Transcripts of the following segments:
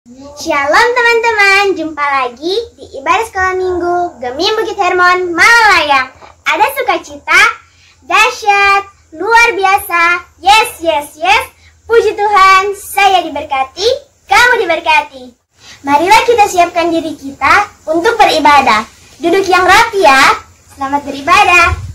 Shalom teman-teman, jumpa lagi di ibadah sekolah minggu Gemim Bukit Hermon Malalaya. Ada sukacita, dahsyat, luar biasa, yes, yes, yes. Puji Tuhan, saya diberkati, kamu diberkati. Marilah kita siapkan diri kita untuk beribadah. Duduk yang rapi ya, selamat beribadah.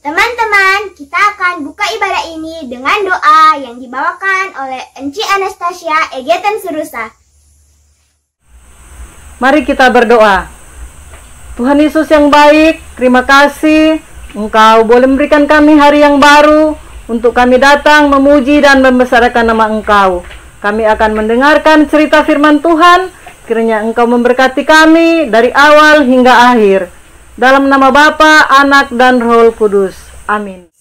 Teman-teman, kita akan buka ibadah ini dengan doa yang dibawakan oleh Enci Anastasia Egeten Surusa. Mari kita berdoa. Tuhan Yesus yang baik, terima kasih Engkau boleh memberikan kami hari yang baru untuk kami datang memuji dan membesarkan nama Engkau. Kami akan mendengarkan cerita firman Tuhan, kiranya Engkau memberkati kami dari awal hingga akhir. Dalam nama Bapa, Anak, dan Roh Kudus. Amin.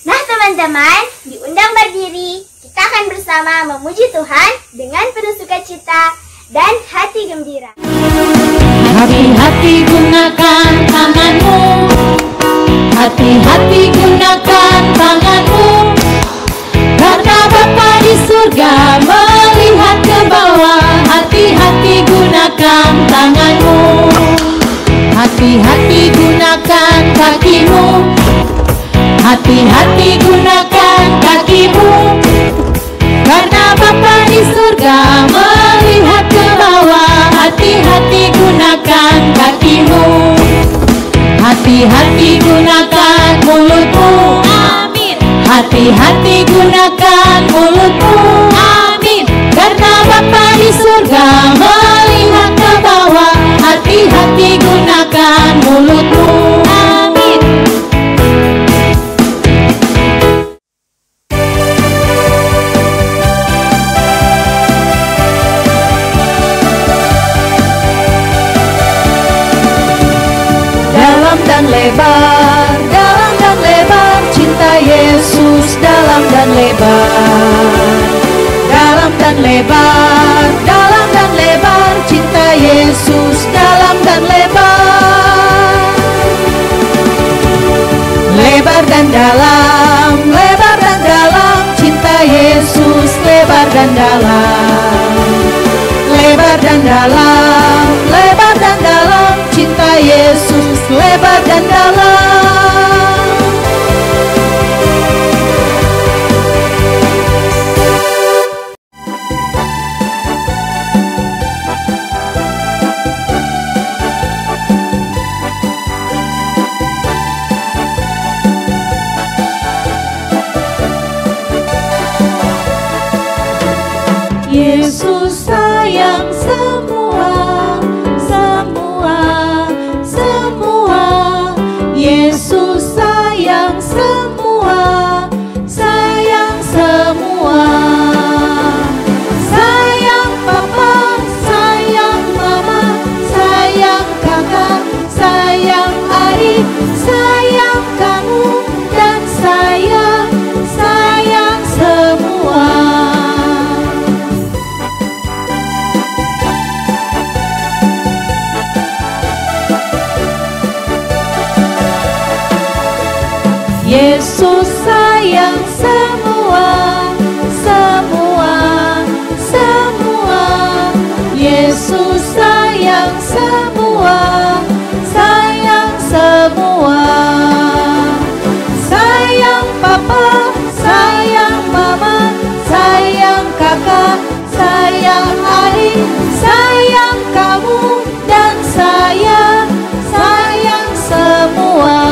Nah teman-teman, diundang berdiri, kita akan bersama memuji Tuhan dengan penuh sukacita dan hati gembira. Hati-hati gunakan tanganmu, hati-hati gunakan tanganmu, karena Bapa di surga melihat ke bawah. Hati-hati gunakan tanganmu, hati-hati gunakan kakimu, hati-hati gunakan kakimu, karena Bapa di surga melihat ke bawah. Hati-hati gunakan kakimu, hati-hati gunakan mulutmu, amin. Hati-hati gunakan mulutmu, amin. Karena Bapa di surga melihat ke bawah. Hati-hati gunakan mulutmu, amin. Dalam dan lebar cinta Yesus, dalam dan lebar, dalam dan lebar, dalam dan lebar cinta Yesus, dalam dan lebar, lebar dan dalam cinta Yesus, lebar dan dalam, lebar dan dalam cinta Yesus, lebar dan dalam. Yesus sayang semua. Yesus sayang semua, semua, semua. Yesus sayang semua, sayang semua. Sayang papa, sayang mama, sayang kakak, sayang adik, sayang kamu dan saya, sayang semua.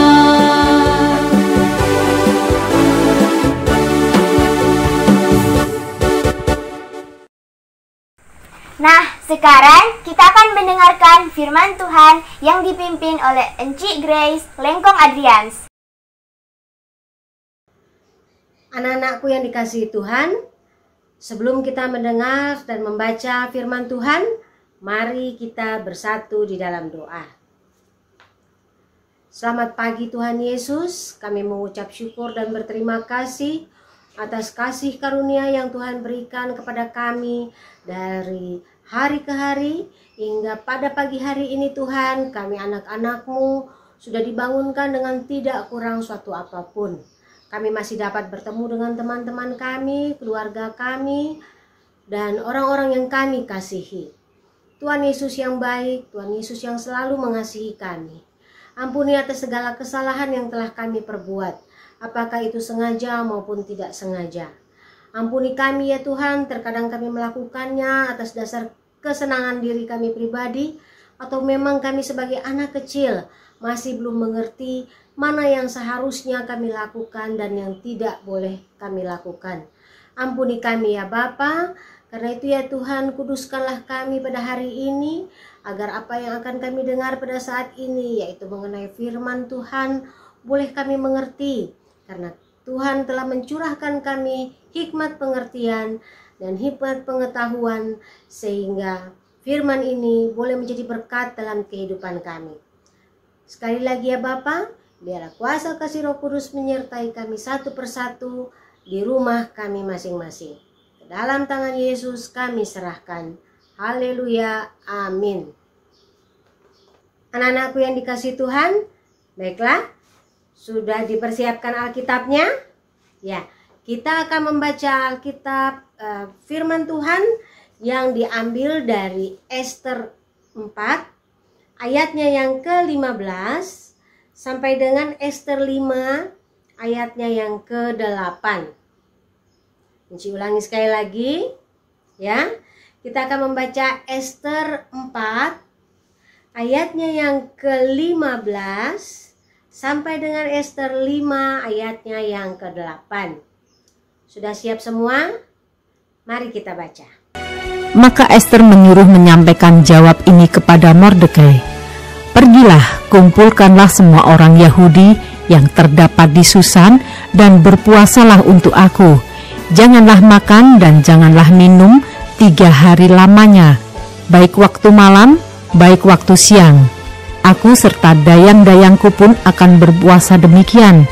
Nah, sekarang kita akan mendengarkan firman Tuhan yang dipimpin oleh Encik Grace Lengkong Adrians. Anak-anakku yang dikasihi Tuhan, sebelum kita mendengar dan membaca firman Tuhan, mari kita bersatu di dalam doa. Selamat pagi Tuhan Yesus, kami mengucap syukur dan berterima kasih atas kasih karunia yang Tuhan berikan kepada kami dari hari ke hari hingga pada pagi hari ini Tuhan, kami anak-anak-Mu sudah dibangunkan dengan tidak kurang suatu apapun. Kami masih dapat bertemu dengan teman-teman kami, keluarga kami, dan orang-orang yang kami kasihi. Tuhan Yesus yang baik, Tuhan Yesus yang selalu mengasihi kami. Ampuni atas segala kesalahan yang telah kami perbuat, apakah itu sengaja maupun tidak sengaja. Ampuni kami ya Tuhan, terkadang kami melakukannya atas dasar kesenangan diri kami pribadi, atau memang kami sebagai anak kecil masih belum mengerti mana yang seharusnya kami lakukan dan yang tidak boleh kami lakukan. Ampuni kami ya Bapa, karena itu ya Tuhan, kuduskanlah kami pada hari ini, agar apa yang akan kami dengar pada saat ini, yaitu mengenai firman Tuhan, boleh kami mengerti, karena Tuhan telah mencurahkan kami hikmat pengertian dan hikmat pengetahuan, sehingga firman ini boleh menjadi berkat dalam kehidupan kami. Sekali lagi ya Bapa, biarlah kuasa kasih Roh Kudus menyertai kami satu persatu di rumah kami masing-masing. Ke dalam tangan Yesus kami serahkan. Haleluya, amin. Anak-anakku yang dikasihi Tuhan, baiklah, sudah dipersiapkan Alkitabnya? Ya, kita akan membaca Alkitab firman Tuhan yang diambil dari Ester 4, ayatnya yang ke-15, sampai dengan Ester 5, ayatnya yang ke-8. Encik ulangi sekali lagi, ya. Kita akan membaca Ester 4, ayatnya yang ke-15, sampai dengan Ester 5 ayatnya yang ke-8. Sudah siap semua? Mari kita baca. Maka Ester menyuruh menyampaikan jawab ini kepada Mordekai. Pergilah, kumpulkanlah semua orang Yahudi yang terdapat di Susan dan berpuasalah untuk aku. Janganlah makan dan janganlah minum 3 hari lamanya, baik waktu malam, baik waktu siang. Aku serta dayang-dayangku pun akan berpuasa demikian,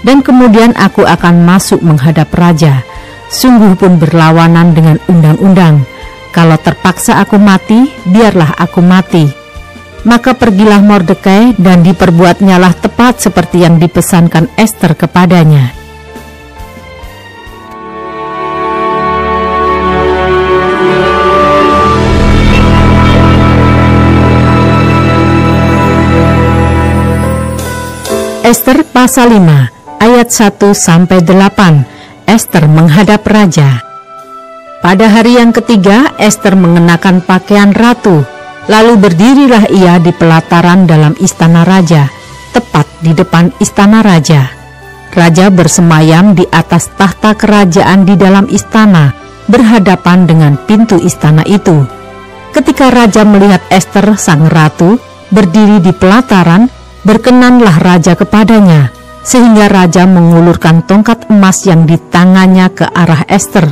dan kemudian aku akan masuk menghadap raja. Sungguh pun berlawanan dengan undang-undang. Kalau terpaksa aku mati, biarlah aku mati. Maka pergilah Mordekai dan diperbuatnyalah tepat seperti yang dipesankan Ester kepadanya. Ester pasal 5 ayat 1 sampai 8. Ester menghadap raja. Pada hari yang ketiga, Ester mengenakan pakaian ratu. Lalu berdirilah ia di pelataran dalam istana raja, tepat di depan istana raja. Raja bersemayam di atas tahta kerajaan di dalam istana, berhadapan dengan pintu istana itu. Ketika raja melihat Ester sang ratu berdiri di pelataran, berkenanlah raja kepadanya, sehingga raja mengulurkan tongkat emas yang di tangannya ke arah Ester.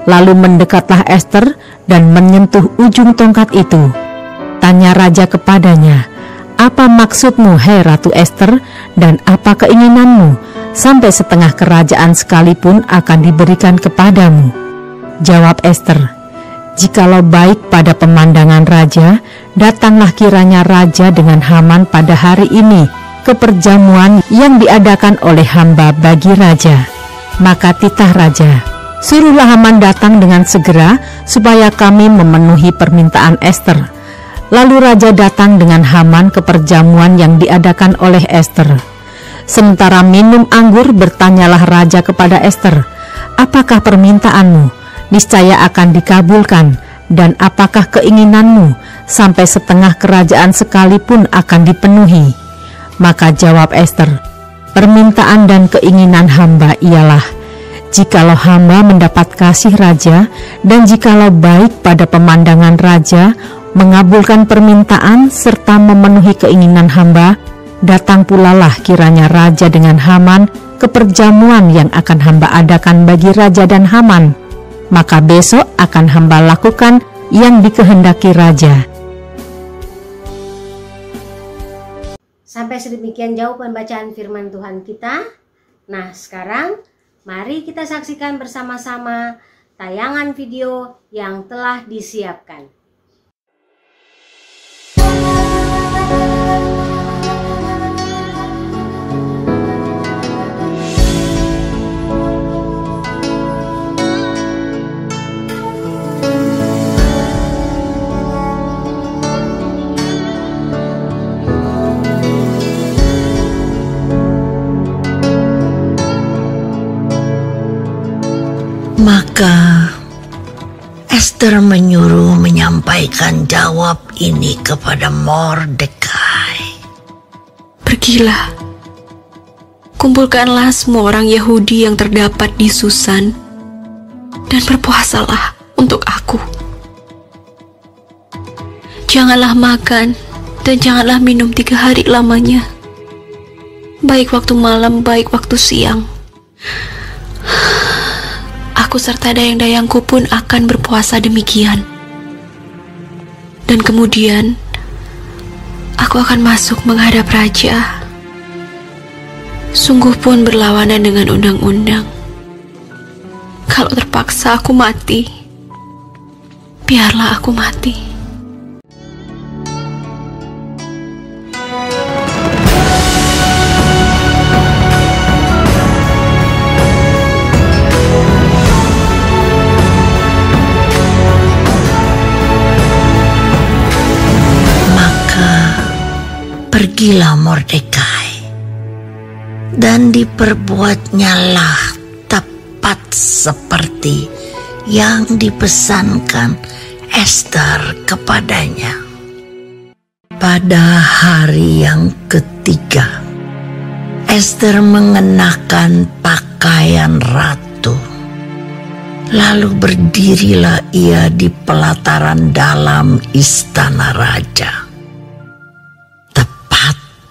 Lalu mendekatlah Ester dan menyentuh ujung tongkat itu. Tanya raja kepadanya, "Apa maksudmu, hai Ratu Ester, dan apa keinginanmu? Sampai setengah kerajaan sekalipun akan diberikan kepadamu." Jawab Ester, "Jikalau baik pada pemandangan raja, datanglah kiranya raja dengan Haman pada hari ini, ke perjamuan yang diadakan oleh hamba bagi raja. Maka titah raja, "Suruhlah Haman datang dengan segera supaya kami memenuhi permintaan Ester." Lalu raja datang dengan Haman ke perjamuan yang diadakan oleh Ester. Sementara minum anggur, bertanyalah raja kepada Ester, "Apakah permintaanmu? Niscaya akan dikabulkan. Dan apakah keinginanmu? Sampai setengah kerajaan sekalipun akan dipenuhi." Maka jawab Ester, "Permintaan dan keinginan hamba ialah, jikalau hamba mendapat kasih raja, dan jikalau baik pada pemandangan raja, mengabulkan permintaan serta memenuhi keinginan hamba, datang pulalah kiranya raja dengan Haman ke perjamuan yang akan hamba adakan bagi raja dan Haman. Maka besok akan hamba lakukan yang dikehendaki raja." Sampai sedemikian jauh pembacaan firman Tuhan kita. Nah, sekarang mari kita saksikan bersama-sama tayangan video yang telah disiapkan. Maka Ester menyuruh menyampaikan jawab ini kepada Mordekai. "Pergilah, kumpulkanlah semua orang Yahudi yang terdapat di Susan, dan berpuasalah untuk aku. Janganlah makan dan janganlah minum 3 hari lamanya, baik waktu malam, baik waktu siang. Aku serta dayang-dayangku pun akan berpuasa demikian. Dan kemudian aku akan masuk menghadap raja. Sungguh pun berlawanan dengan undang-undang. Kalau terpaksa aku mati, biarlah aku mati." Pergilah Mordekai, dan diperbuatnyalah tepat seperti yang dipesankan Ester kepadanya. Pada hari yang ketiga, Ester mengenakan pakaian ratu. Lalu berdirilah ia di pelataran dalam istana raja,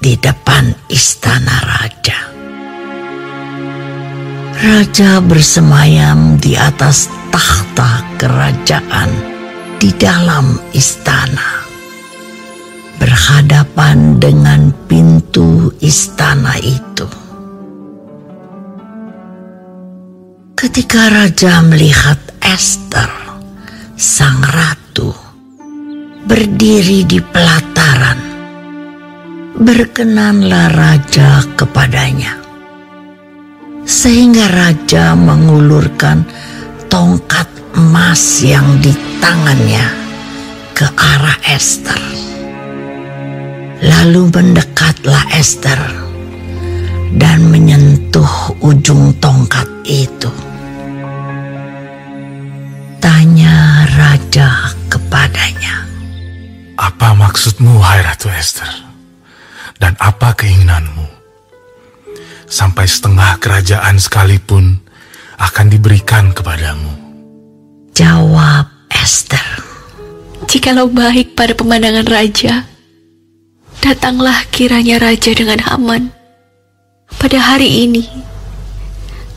di depan istana raja. Raja bersemayam di atas takhta kerajaan di dalam istana, berhadapan dengan pintu istana itu. Ketika raja melihat Ester, sang ratu, berdiri di pelataran, berkenanlah raja kepadanya, sehingga raja mengulurkan tongkat emas yang di tangannya ke arah Ester. Lalu mendekatlah Ester dan menyentuh ujung tongkat itu. Tanya raja kepadanya, "Apa maksudmu, hai Ratu Ester? Dan apa keinginanmu? Sampai setengah kerajaan sekalipun akan diberikan kepadamu." Jawab Ester, "Jikalau baik pada pemandangan raja, datanglah kiranya raja dengan Haman pada hari ini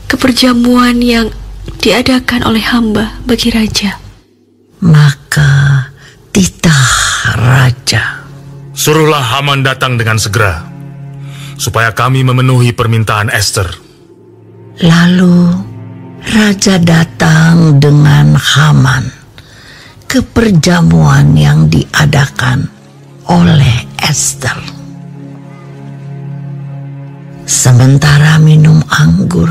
ke perjamuan yang diadakan oleh hamba bagi raja." Maka titah raja, "Suruhlah Haman datang dengan segera, supaya kami memenuhi permintaan Ester." Lalu raja datang dengan Haman ke perjamuan yang diadakan oleh Ester. Sementara minum anggur,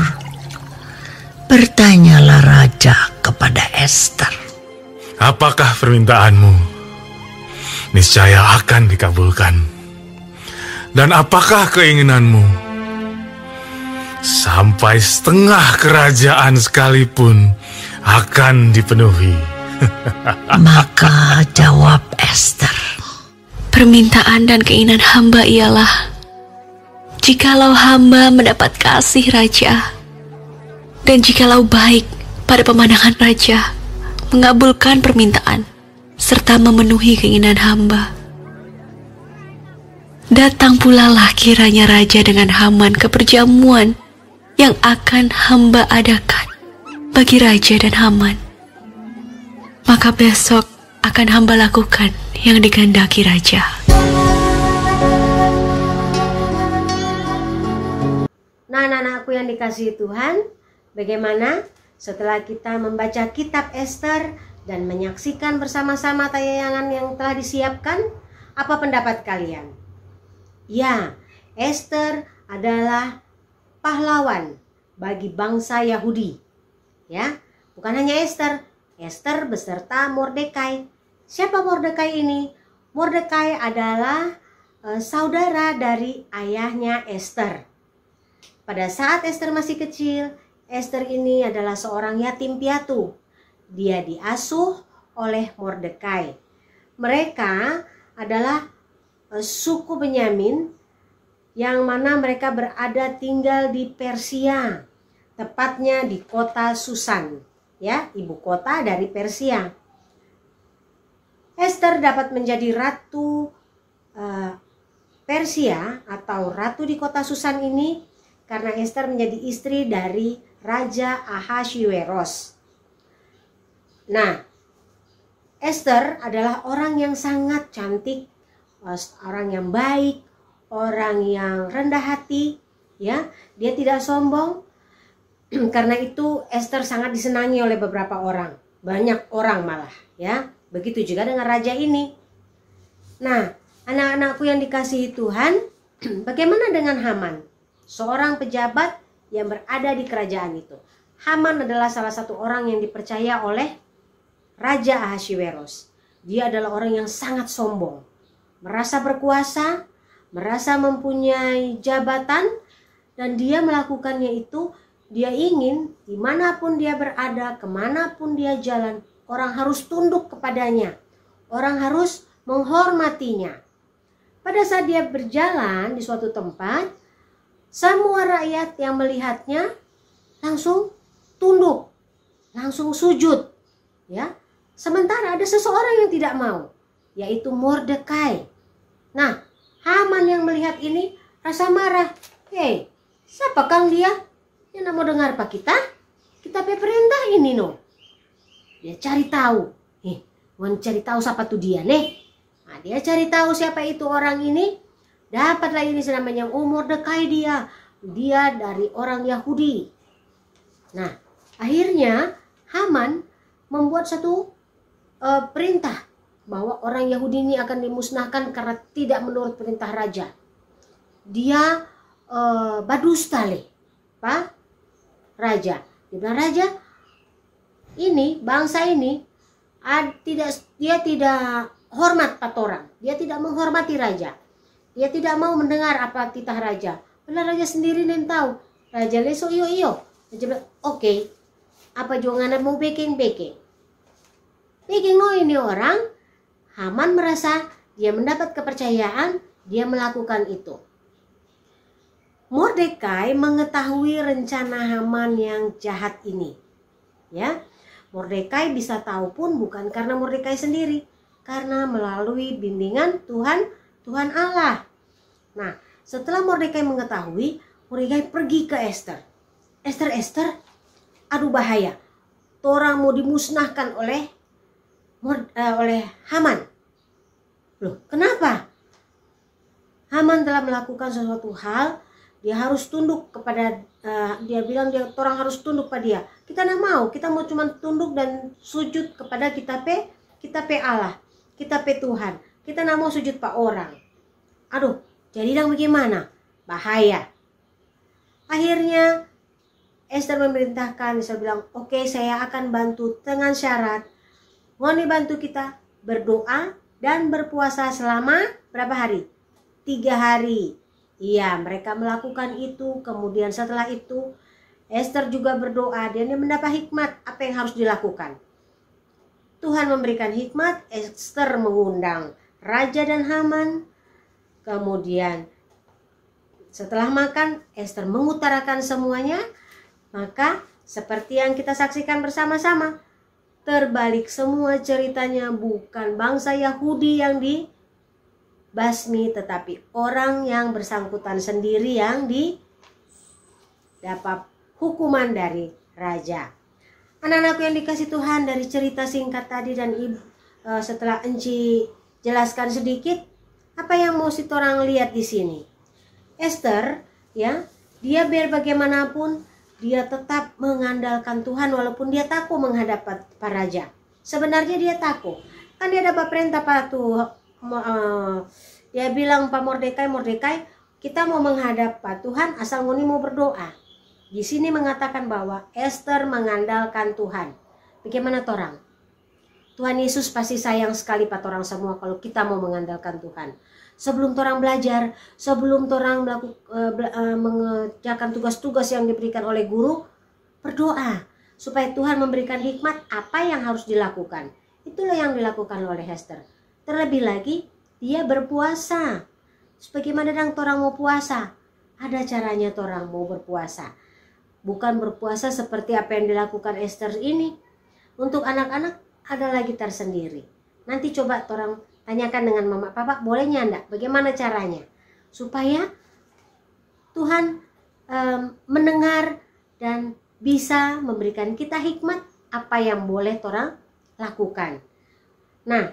bertanyalah raja kepada Ester. Apakah permintaanmu? Niscaya akan dikabulkan. Dan apakah keinginanmu? Sampai setengah kerajaan sekalipun akan dipenuhi. Maka jawab Ester, Permintaan dan keinginan hamba ialah, jikalau hamba mendapat kasih raja, dan jikalau baik pada pemandangan raja mengabulkan permintaan serta memenuhi keinginan hamba. Datang pula lah kiranya raja dengan Haman ke perjamuan yang akan hamba adakan bagi raja dan Haman. Maka besok akan hamba lakukan yang dikehendaki raja. Nah, anak-anakku yang dikasihi Tuhan, bagaimana setelah kita membaca kitab Ester dan menyaksikan bersama-sama tayangan yang telah disiapkan, apa pendapat kalian? Ya, Ester adalah pahlawan bagi bangsa Yahudi. Ya, bukan hanya Ester beserta Mordekai. Siapa Mordekai ini? Mordekai adalah saudara dari ayahnya Ester. Pada saat Ester masih kecil, Ester ini adalah seorang yatim piatu. Dia diasuh oleh Mordekai. Mereka adalah suku Benyamin yang mana mereka berada tinggal di Persia, tepatnya di kota Susan, ya, ibu kota dari Persia. Ester dapat menjadi ratu Persia atau ratu di kota Susan ini karena Ester menjadi istri dari Raja Ahasuerus. Nah, Ester adalah orang yang sangat cantik, orang yang baik, orang yang rendah hati, ya. Dia tidak sombong. Karena itu Ester sangat disenangi oleh beberapa orang, banyak orang malah, ya. Begitu juga dengan raja ini. Nah, anak-anakku yang dikasihi Tuhan, bagaimana dengan Haman? Seorang pejabat yang berada di kerajaan itu. Haman adalah salah satu orang yang dipercaya oleh Raja Ahasuerus. Dia adalah orang yang sangat sombong, merasa berkuasa, merasa mempunyai jabatan, dan dia melakukannya itu. Dia ingin dimanapun dia berada, kemanapun dia jalan, orang harus tunduk kepadanya, orang harus menghormatinya. Pada saat dia berjalan di suatu tempat, semua rakyat yang melihatnya langsung tunduk, langsung sujud, ya. Sementara ada seseorang yang tidak mau, yaitu Mordekai. Nah, Haman yang melihat ini rasa marah. Hei, siapa kang dia? Dia nak mau dengar apa kita? Kita perintah ini no. Dia cari tahu. Mau cari tahu siapa tuh dia nih? Nah, dia cari tahu siapa itu orang ini. Dapatlah ini namanya Mordekai dia. Dia dari orang Yahudi. Nah, akhirnya Haman membuat satu perintah bahwa orang Yahudi ini akan dimusnahkan karena tidak menurut perintah raja. Dia badustale, Pak Raja. Dia bilang, raja, ini bangsa ini dia tidak hormat patorang. Dia tidak menghormati raja. Dia tidak mau mendengar apa titah raja. Benar raja sendiri yang tahu. Raja leso iyo. Raja bilang, oke. Apa jangan mau peking. Peking no ini orang. Haman merasa dia mendapat kepercayaan, dia melakukan itu. Mordekai mengetahui rencana Haman yang jahat ini. Ya, Mordekai bisa tahu pun bukan karena Mordekai sendiri, karena melalui bimbingan Tuhan Allah. Nah, setelah Mordekai mengetahui, Mordekai pergi ke Ester. Ester, aduh bahaya. Orang mau dimusnahkan oleh Haman. Loh, kenapa? Haman telah melakukan sesuatu hal, dia harus tunduk kepada dia bilang orang harus tunduk pada dia. Kita tidak mau, kita mau cuma tunduk dan sujud kepada kita Allah, kita Tuhan. Kita tidak mau sujud pak orang. Aduh, jadi bagaimana? Bahaya. Akhirnya Esther memerintahkan, Esther bilang, oke, saya akan bantu dengan syarat ngoni bantu kita berdoa dan berpuasa selama berapa hari? 3 hari. Iya, mereka melakukan itu. Kemudian setelah itu Esther juga berdoa dan dia mendapat hikmat apa yang harus dilakukan. Tuhan memberikan hikmat. Esther mengundang raja dan Haman. Kemudian setelah makan, Esther mengutarakan semuanya. Maka seperti yang kita saksikan bersama-sama, terbalik semua ceritanya. Bukan bangsa Yahudi yang dibasmi, tetapi orang yang bersangkutan sendiri yang dapat hukuman dari raja. Anak-anakku yang dikasih Tuhan, dari cerita singkat tadi dan setelah Enci jelaskan sedikit, apa yang mau sitorang lihat di sini? Esther, ya, dia biar bagaimanapun dia tetap mengandalkan Tuhan walaupun dia takut menghadap Pak Raja. Sebenarnya dia takut. Kan dia dapat perintah Pak dia bilang Pak Mordekai, kita mau menghadap Pak Tuhan asal ngoni mau berdoa. Di sini mengatakan bahwa Esther mengandalkan Tuhan. Bagaimana torang? Tuhan Yesus pasti sayang sekali Pak torang semua kalau kita mau mengandalkan Tuhan. Sebelum torang belajar, sebelum torang mengerjakan tugas-tugas yang diberikan oleh guru, berdoa supaya Tuhan memberikan hikmat apa yang harus dilakukan. Itulah yang dilakukan oleh Esther. Terlebih lagi, dia berpuasa. Bagaimana dong torang mau puasa? Ada caranya torang mau berpuasa. Bukan berpuasa seperti apa yang dilakukan Esther ini. Untuk anak-anak ada lagi tersendiri. Nanti coba torang tanyakan dengan mama papa, bolehnya enggak? Bagaimana caranya? Supaya Tuhan mendengar dan bisa memberikan kita hikmat apa yang boleh torang lakukan. Nah,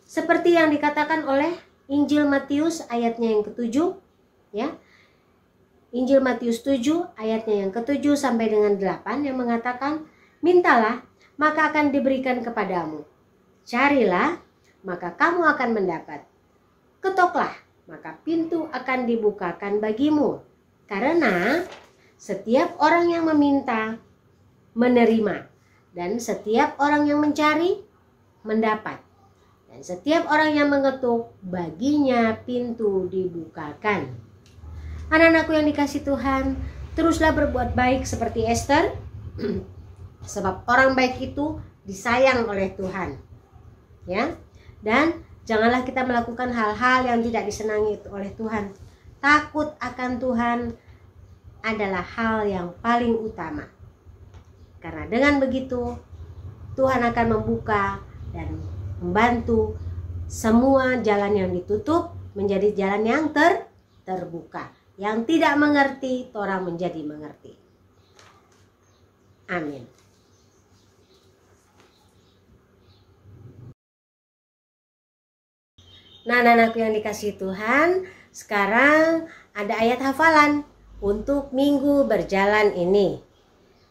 seperti yang dikatakan oleh Injil Matius ayatnya yang ke-7, ya. Injil Matius 7 ayatnya yang ke-7 sampai dengan 8 yang mengatakan, mintalah maka akan diberikan kepadamu. Carilah maka kamu akan mendapat. Ketoklah, maka pintu akan dibukakan bagimu. Karena setiap orang yang meminta, menerima. Dan setiap orang yang mencari, mendapat. Dan setiap orang yang mengetuk, baginya pintu dibukakan. Anak-anakku yang dikasih Tuhan, teruslah berbuat baik seperti Esther. Sebab orang baik itu disayang oleh Tuhan. Ya. Dan janganlah kita melakukan hal-hal yang tidak disenangi oleh Tuhan. Takut akan Tuhan adalah hal yang paling utama. Karena dengan begitu Tuhan akan membuka dan membantu semua jalan yang ditutup menjadi jalan yang terbuka. Yang tidak mengerti, torang menjadi mengerti. Amin. Nah, anak-anakku yang dikasihi Tuhan, sekarang ada ayat hafalan untuk minggu berjalan ini.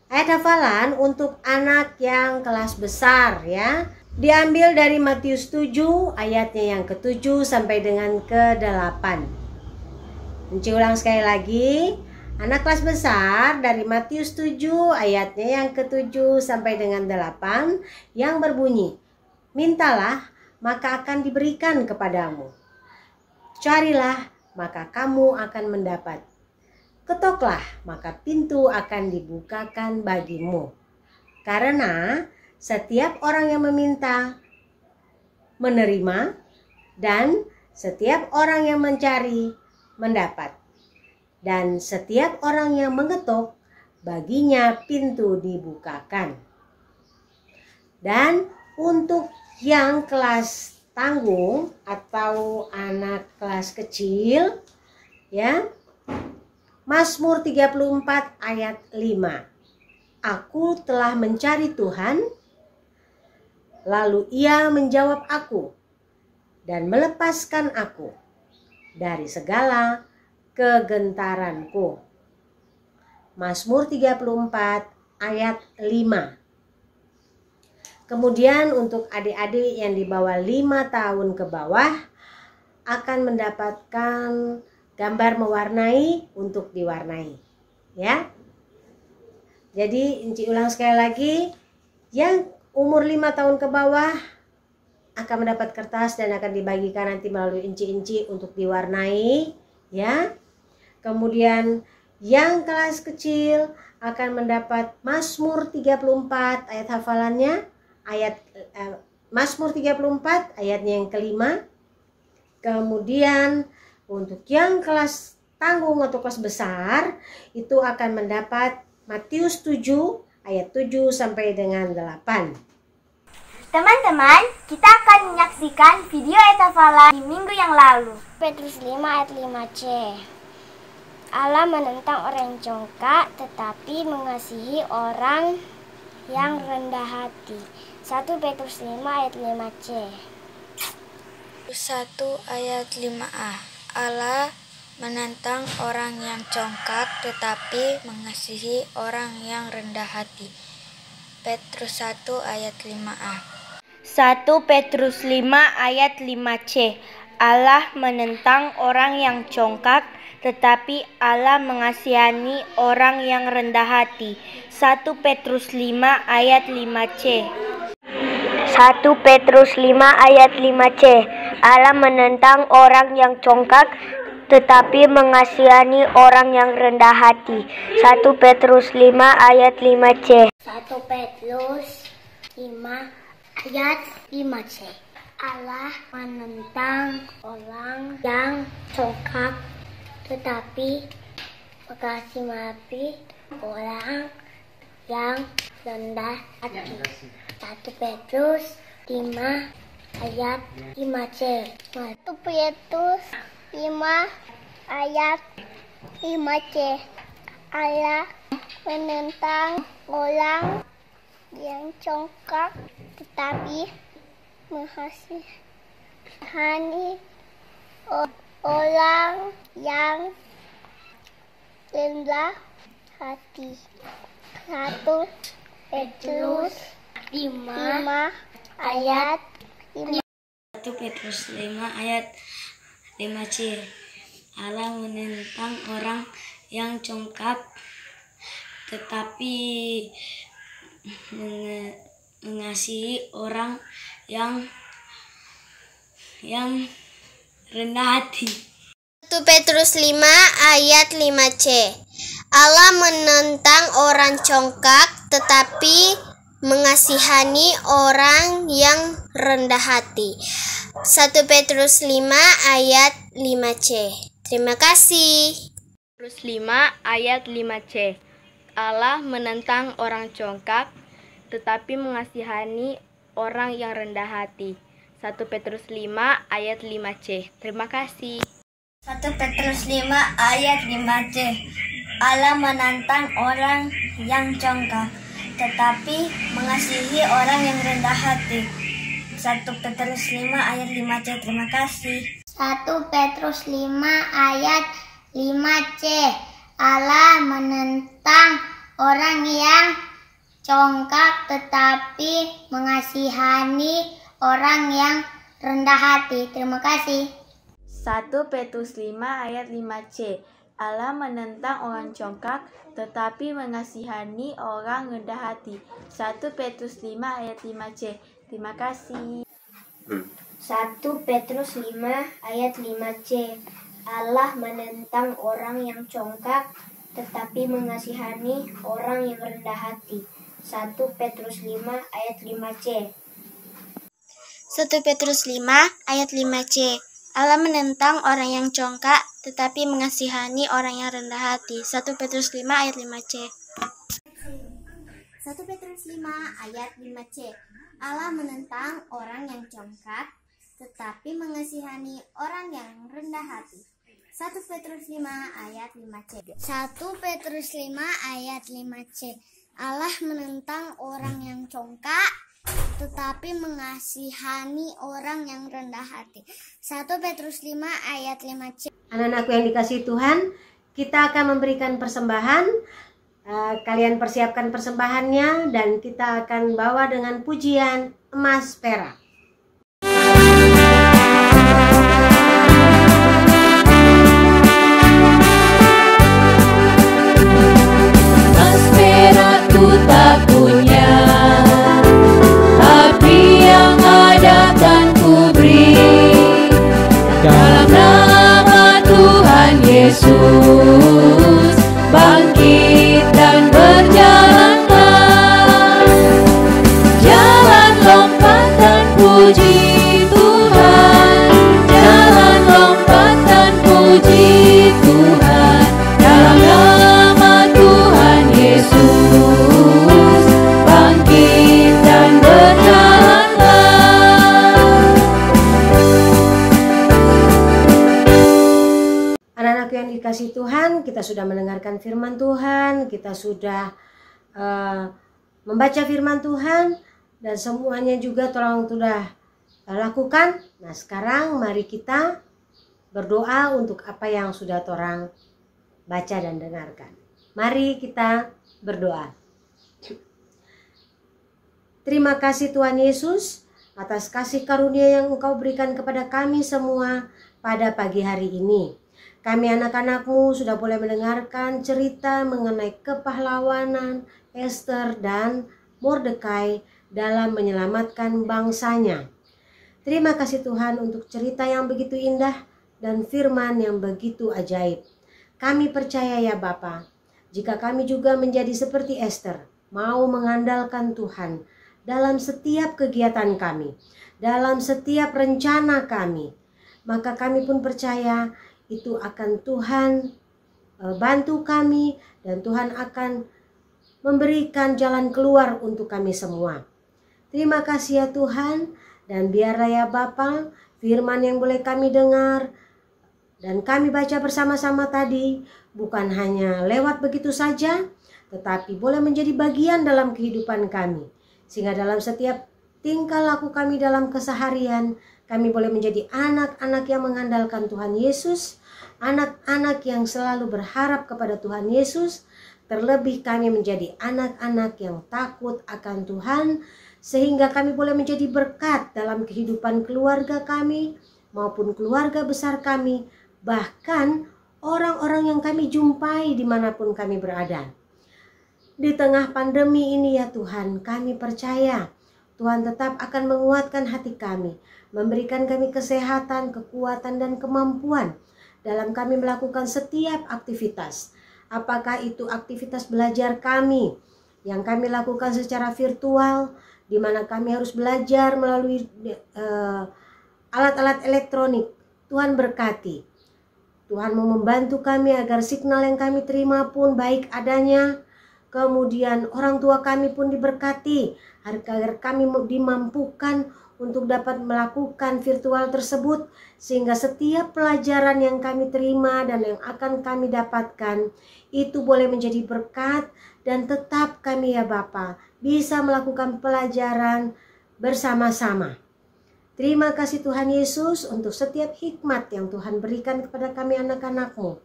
Ayat hafalan untuk anak yang kelas besar, ya. Diambil dari Matius 7 ayatnya yang ke-7 sampai dengan ke-8. Enci ulang sekali lagi. Anak kelas besar dari Matius 7 ayatnya yang ke-7 sampai dengan 8 yang berbunyi, mintalah maka akan diberikan kepadamu. Carilah, maka kamu akan mendapat. Ketoklah, maka pintu akan dibukakan bagimu. Karena setiap orang yang meminta, menerima, dan setiap orang yang mencari, mendapat. Dan setiap orang yang mengetuk, baginya pintu dibukakan. Dan untuk yang kelas tanggung atau anak kelas kecil, ya, Mazmur 34 ayat 5. Aku telah mencari Tuhan, lalu Ia menjawab aku dan melepaskan aku dari segala kegentaranku. Mazmur 34 ayat 5. Kemudian untuk adik-adik yang di bawah 5 tahun ke bawah akan mendapatkan gambar mewarnai untuk diwarnai. ya. Jadi Inci ulang sekali lagi, yang umur 5 tahun ke bawah akan mendapat kertas dan akan dibagikan nanti melalui Inci untuk diwarnai, ya. Kemudian yang kelas kecil akan mendapat Mazmur 34 ayat hafalannya, Mazmur 34 ayatnya yang kelima. Kemudian untuk yang kelas tanggung atau kelas besar itu akan mendapat Matius 7 ayat 7 sampai dengan 8. Teman-teman, kita akan menyaksikan video ayat hafalan di minggu yang lalu. Petrus 5 ayat 5c. Allah menentang orang yang congkak tetapi mengasihi orang yang rendah hati. 1 Petrus 5 ayat 5c. 1 ayat 5a. Allah menentang orang yang congkak tetapi mengasihi orang yang rendah hati. Petrus 1 ayat 5a. 1 Petrus 5 ayat 5c. Allah menentang orang yang congkak tetapi Allah mengasihani orang yang rendah hati. 1 Petrus 5 ayat 5c. 1 Petrus 5 ayat 5c. Allah menentang orang yang congkak tetapi mengasihani orang yang rendah hati. 1 Petrus 5 ayat 5c. 1 Petrus 5 ayat 5c. Allah menentang orang yang congkak tetapi mengasihani orang yang rendah hati. 1 Petrus 5 ayat 5c. 1 Petrus 5 ayat 5c. Allah menentang orang yang congkak tetapi mengasihani orang yang rendah hati. 1 Petrus 5 ayat 5. 1 Petrus 5 ayat 5c. Allah menentang orang yang congkak tetapi mengasihi orang yang rendah hati. 1 Petrus 5 ayat 5c. Allah menentang orang congkak tetapi mengasihani orang yang rendah hati. 1 Petrus 5 ayat 5c. Terima kasih. Petrus 5 ayat 5c. Allah menentang orang congkak tetapi mengasihani orang yang rendah hati. 1 Petrus 5 ayat 5c. Terima kasih. 1 Petrus 5 ayat 5c. Allah menantang orang yang congkak tetapi mengasihi orang yang rendah hati. 1 Petrus 5 ayat 5c. Terima kasih. 1 Petrus 5 ayat 5c. Allah menentang orang yang congkak tetapi mengasihani orang yang rendah hati. Terima kasih. 1 Petrus 5 ayat 5c. Allah menentang orang congkak tetapi mengasihani orang rendah hati. 1 Petrus 5 ayat 5c. Terima kasih. 1 Petrus 5 ayat 5c. Allah menentang orang yang congkak tetapi mengasihani orang yang rendah hati. 1 Petrus 5 ayat 5c. 1 Petrus 5 ayat 5c. Allah menentang orang yang congkak tetapi mengasihani orang yang rendah hati. 1 Petrus 5 ayat 5c. 1 Petrus 5 ayat 5c. Allah menentang orang yang congkak tetapi mengasihani orang yang rendah hati. 1 Petrus 5 ayat 5c. 1 Petrus 5 ayat 5c. Allah menentang orang yang congkak tetapi mengasihani orang yang rendah hati. 1 Petrus 5 ayat 5c. Anak-anakku yang dikasihi Tuhan, kita akan memberikan persembahan. Kalian persiapkan persembahannya dan kita akan bawa dengan pujian emas perak. kita sudah mendengarkan firman Tuhan, kita sudah membaca firman Tuhan, dan semuanya juga tolong sudah lakukan. Nah sekarang mari kita berdoa untuk apa yang sudah torang baca dan dengarkan. Mari kita berdoa. Terima kasih Tuhan Yesus atas kasih karunia yang Engkau berikan kepada kami semua pada pagi hari ini. Kami anak-anak-Mu sudah boleh mendengarkan cerita mengenai kepahlawanan Esther dan Mordekai dalam menyelamatkan bangsanya. Terima kasih Tuhan untuk cerita yang begitu indah dan firman yang begitu ajaib. Kami percaya ya Bapa, jika kami juga menjadi seperti Esther, mau mengandalkan Tuhan dalam setiap kegiatan kami, dalam setiap rencana kami, maka kami pun percaya itu akan Tuhan bantu kami, dan Tuhan akan memberikan jalan keluar untuk kami semua. Terima kasih ya Tuhan, dan biarlah ya Bapa, firman yang boleh kami dengar dan kami baca bersama-sama tadi bukan hanya lewat begitu saja, tetapi boleh menjadi bagian dalam kehidupan kami, sehingga dalam setiap tingkah laku kami dalam keseharian, kami boleh menjadi anak-anak yang mengandalkan Tuhan Yesus, anak-anak yang selalu berharap kepada Tuhan Yesus. Terlebih kami menjadi anak-anak yang takut akan Tuhan, sehingga kami boleh menjadi berkat dalam kehidupan keluarga kami maupun keluarga besar kami, bahkan orang-orang yang kami jumpai dimanapun kami berada. Di tengah pandemi ini ya Tuhan, kami percaya Tuhan tetap akan menguatkan hati kami, memberikan kami kesehatan, kekuatan, dan kemampuan dalam kami melakukan setiap aktivitas. Apakah itu aktivitas belajar kami yang kami lakukan secara virtual, di mana kami harus belajar melalui alat-alat elektronik. Tuhan berkati. Tuhan mau membantu kami agar signal yang kami terima pun baik adanya. Kemudian orang tua kami pun diberkati agar kami dimampukan untuk dapat melakukan virtual tersebut, sehingga setiap pelajaran yang kami terima dan yang akan kami dapatkan itu boleh menjadi berkat, dan tetap kami ya Bapa bisa melakukan pelajaran bersama-sama. Terima kasih Tuhan Yesus untuk setiap hikmat yang Tuhan berikan kepada kami anak-anak-Mu.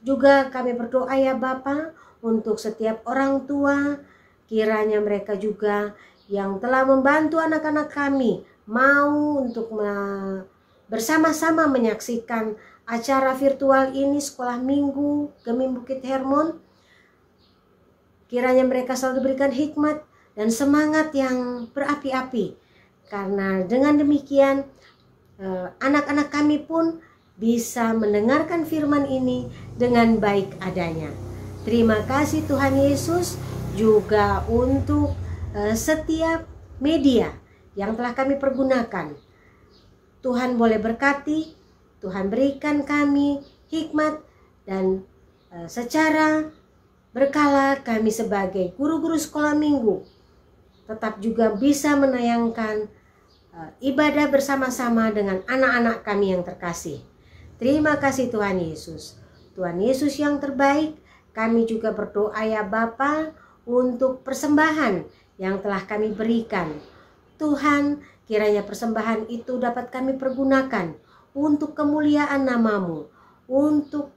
Juga kami berdoa ya Bapa untuk setiap orang tua, kiranya mereka juga yang telah membantu anak-anak kami mau untuk bersama-sama menyaksikan acara virtual ini, sekolah minggu Gemim Bukit Hermon. Kiranya mereka selalu diberikan hikmat dan semangat yang berapi-api, karena dengan demikian anak-anak kami pun bisa mendengarkan firman ini dengan baik adanya. Terima kasih Tuhan Yesus juga untuk setiap media yang telah kami pergunakan. Tuhan boleh berkati, Tuhan berikan kami hikmat, dan secara berkala kami sebagai guru-guru sekolah minggu tetap juga bisa menayangkan ibadah bersama-sama dengan anak-anak kami yang terkasih. Terima kasih Tuhan Yesus. Tuhan Yesus yang terbaik, kami juga berdoa ya Bapa untuk persembahan yang telah kami berikan. Tuhan, kiranya persembahan itu dapat kami pergunakan untuk kemuliaan nama-Mu, untuk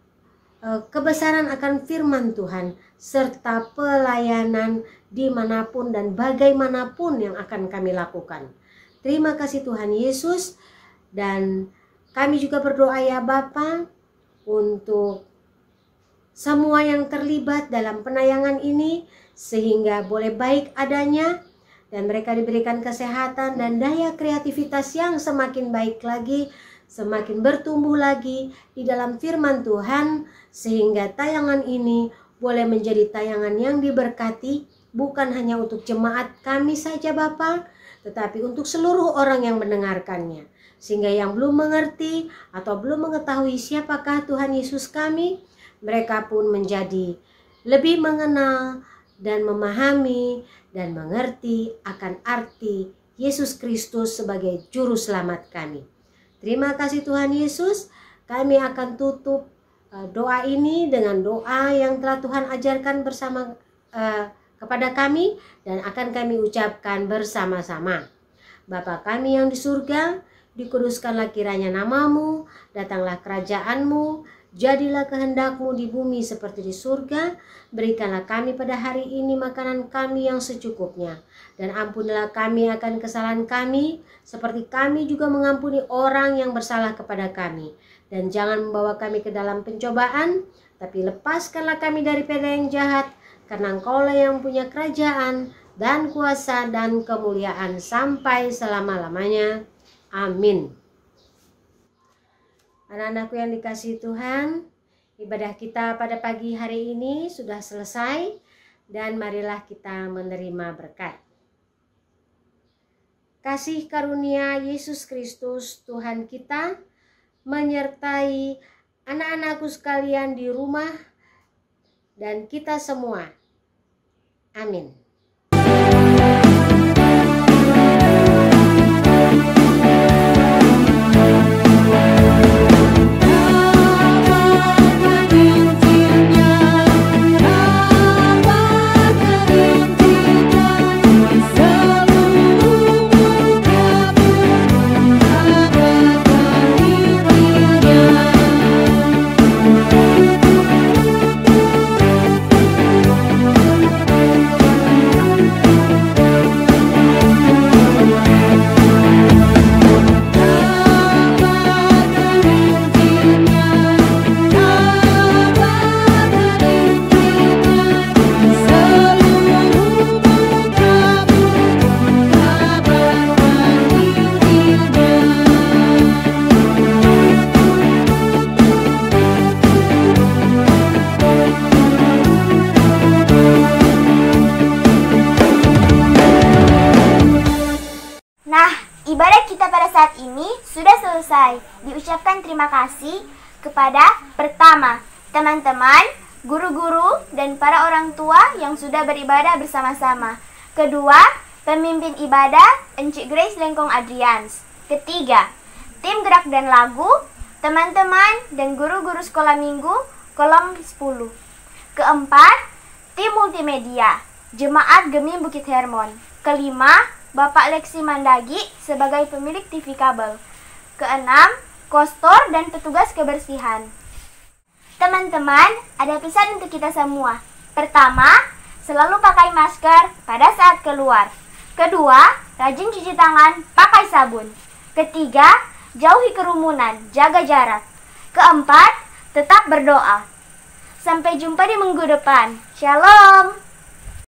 kebesaran akan firman Tuhan, serta pelayanan dimanapun dan bagaimanapun yang akan kami lakukan. Terima kasih Tuhan Yesus, dan kami juga berdoa ya Bapa untuk semua yang terlibat dalam penayangan ini, sehingga boleh baik adanya, dan mereka diberikan kesehatan dan daya kreativitas yang semakin baik lagi, semakin bertumbuh lagi di dalam firman Tuhan, sehingga tayangan ini boleh menjadi tayangan yang diberkati, bukan hanya untuk jemaat kami saja Bapa, tetapi untuk seluruh orang yang mendengarkannya, sehingga yang belum mengerti atau belum mengetahui siapakah Tuhan Yesus kami, mereka pun menjadi lebih mengenal dan memahami dan mengerti akan arti Yesus Kristus sebagai juru selamat kami. Terima kasih Tuhan Yesus. Kami akan tutup doa ini dengan doa yang telah Tuhan ajarkan bersama kepada kami dan akan kami ucapkan bersama-sama. Bapa kami yang di surga, dikuduskanlah kiranya namamu, datanglah kerajaanmu, jadilah kehendakmu di bumi seperti di surga. Berikanlah kami pada hari ini makanan kami yang secukupnya, dan ampunilah kami akan kesalahan kami, seperti kami juga mengampuni orang yang bersalah kepada kami. Dan jangan membawa kami ke dalam pencobaan, tapi lepaskanlah kami daripada yang jahat, karena Engkaulah yang punya kerajaan dan kuasa dan kemuliaan sampai selama-lamanya. Amin. Anak-anakku yang dikasihi Tuhan, ibadah kita pada pagi hari ini sudah selesai, dan marilah kita menerima berkat. Kasih karunia Yesus Kristus Tuhan kita menyertai anak-anakku sekalian di rumah dan kita semua. Amin. Ibadah kita pada saat ini sudah selesai. Diucapkan terima kasih kepada pertama, teman-teman, guru-guru, dan para orang tua yang sudah beribadah bersama-sama. Kedua, pemimpin ibadah, Encik Grace Lengkong Adrians. Ketiga, tim gerak dan lagu, teman-teman dan guru-guru sekolah minggu, kolom 10. Keempat, tim multimedia, Jemaat Gemim Bukit Hermon. Kelima, Bapak Leksi Mandagi sebagai pemilik TV kabel. Keenam, kostor dan petugas kebersihan. Teman-teman, ada pesan untuk kita semua. Pertama, selalu pakai masker pada saat keluar. Kedua, rajin cuci tangan pakai sabun. Ketiga, jauhi kerumunan, jaga jarak. Keempat, tetap berdoa. Sampai jumpa di minggu depan. Shalom.